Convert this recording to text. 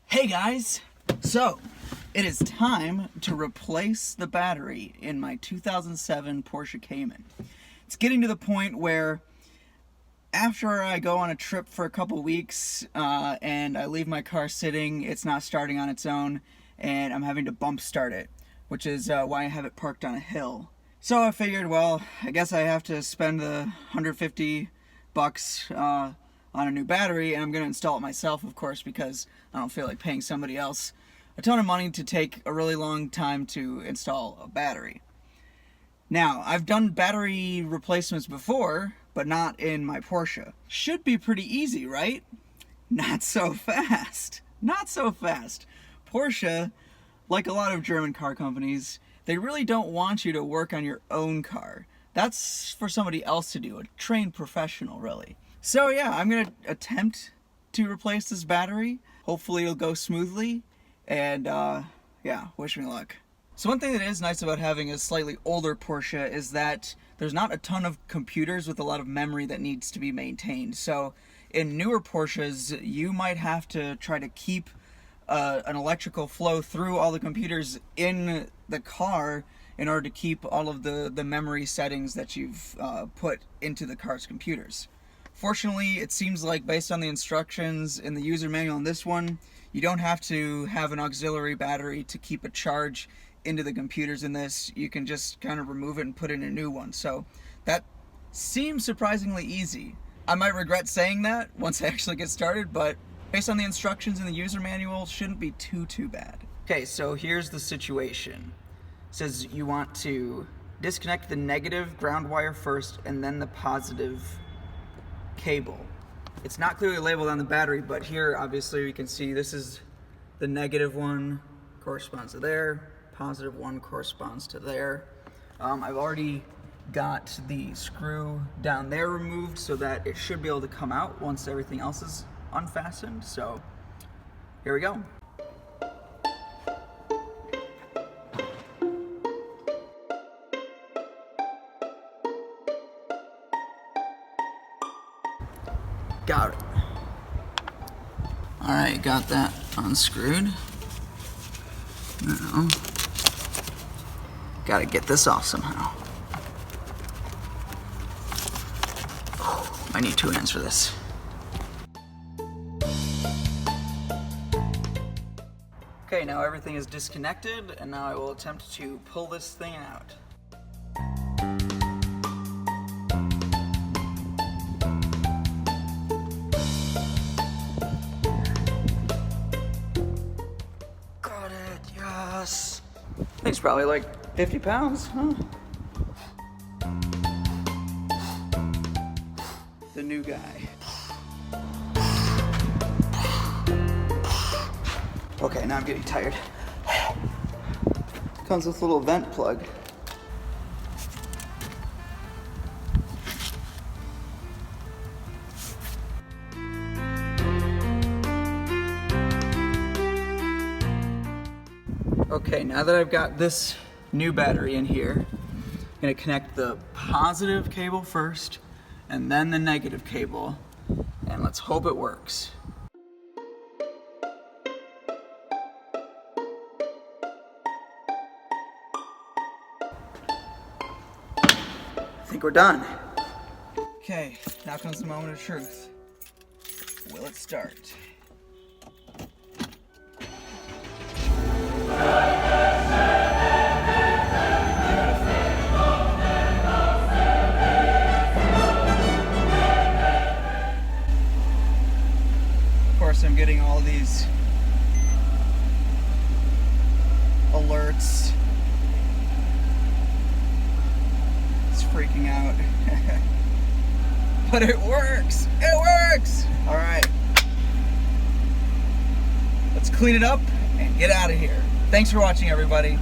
Hey guys! So, it is time to replace the battery in my 2007 Porsche Cayman. It's getting to the point where after I go on a trip for a couple weeks and I leave my car sitting, it's not starting on its own and I'm having to bump start it, which is why I have it parked on a hill. So I figured, well, I guess I have to spend the $150 on a new battery, and I'm going to install it myself, of course, because I don't feel like paying somebody else a ton of money to take a really long time to install a battery. Now, I've done battery replacements before, but not in my Porsche. Should be pretty easy, right? Not so fast. Not so fast. Porsche, like a lot of German car companies, they really don't want you to work on your own car. That's for somebody else to do, a trained professional, really. So yeah, I'm going to attempt to replace this battery. Hopefully it'll go smoothly, and yeah, wish me luck. So one thing that is nice about having a slightly older Porsche is that there's not a ton of computers with a lot of memory that needs to be maintained. So in newer Porsches, you might have to try to keep an electrical flow through all the computers in the car in order to keep all of the memory settings that you've put into the car's computers. Fortunately, it seems like based on the instructions in the user manual on this one, you don't have to have an auxiliary battery to keep a charge into the computers in this. You can just kind of remove it and put in a new one. So that seems surprisingly easy. I might regret saying that once I actually get started, but based on the instructions in the user manual, shouldn't be too bad. Okay, so here's the situation. It says you want to disconnect the negative ground wire first and then the positive cable. It's not clearly labeled on the battery, but here obviously we can see this is the negative one corresponds to there, positive one corresponds to there. I've already got the screw down there removed so that it should be able to come out once everything else is unfastened. So here we go. Got it. Alright, got that unscrewed. Now, gotta get this off somehow. I need 2 hands for this. Okay, now everything is disconnected, and now I will attempt to pull this thing out. Yes. I think it's probably like 50 pounds, huh? The new guy. Okay, now I'm getting tired. Comes with a little vent plug. Okay, now that I've got this new battery in here, I'm going to connect the positive cable first and then the negative cable, and let's hope it works. I think we're done. Okay, now comes the moment of truth. Will it start? I'm getting all these alerts. It's freaking out. But it works! It works! Alright. Let's clean it up and get out of here. Thanks for watching, everybody.